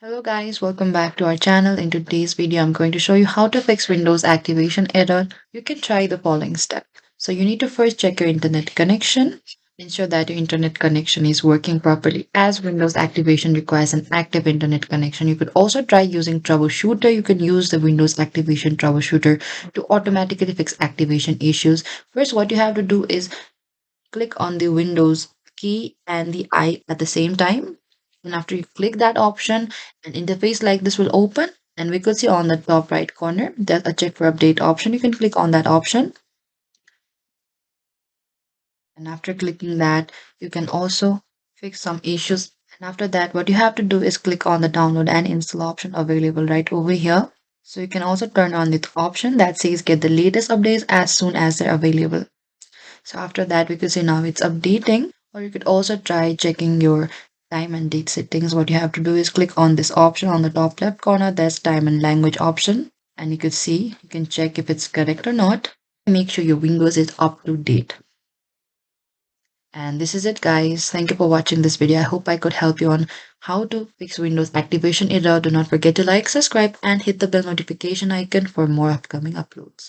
Hello guys, welcome back to our channel. In today's video, I'm going to show you how to fix Windows activation error. You can try the following step. So you need to first check your internet connection. Ensure that your internet connection is working properly as Windows activation requires an active internet connection. You could also try using troubleshooter. You can use the Windows activation troubleshooter to automatically fix activation issues. First, what you have to do is click on the Windows key and the I at the same time. And after you click that option, an interface like this will open. And we could see on the top right corner, there's a check for update option. You can click on that option. And after clicking that, you can also fix some issues. And after that, what you have to do is click on the download and install option available right over here. So you can also turn on the option that says get the latest updates as soon as they're available. So after that, we could say now it's updating, or you could also try checking your time and date settings. What you have to do is click on this option on the top left corner. There's time and language option. And you could see, you can check if it's correct or not. Make sure your Windows is up to date. And this is it, guys. Thank you for watching this video. I hope I could help you on how to fix Windows activation error. Do not forget to like, subscribe, and hit the bell notification icon for more upcoming uploads.